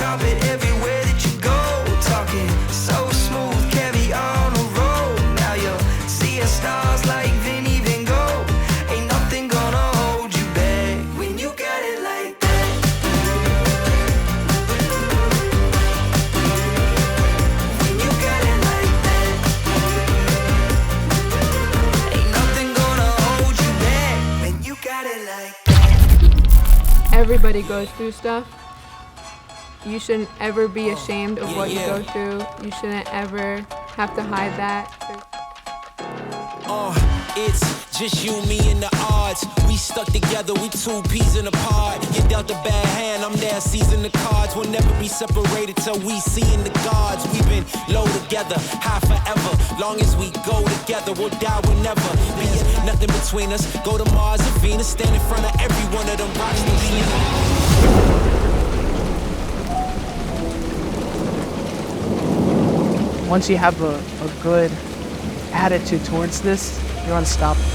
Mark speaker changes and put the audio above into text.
Speaker 1: stop it everywhere that you go. Talking so smooth, carry on a roll. Now you're seeing stars like Vinny Van Gogh. Ain't nothing gonna hold you back when you got it like that. When you got it like that. Ain't nothing gonna hold you back when you got it like that.
Speaker 2: Everybody goes through stuff. You shouldn't ever be ashamed of what you go through. You shouldn't ever have to hide that.
Speaker 3: It's just you, me, and the odds. We stuck together, we two peas in a pod. You dealt a bad hand, I'm there seizing the cards. We'll never be separated till we see in the gods. We've been low together, high forever. Long as we go together, we'll die whenever. Be nothing between us. Go to Mars and Venus, stand in front of every one of them rocks.
Speaker 4: Once you have a good attitude towards this, you're unstoppable.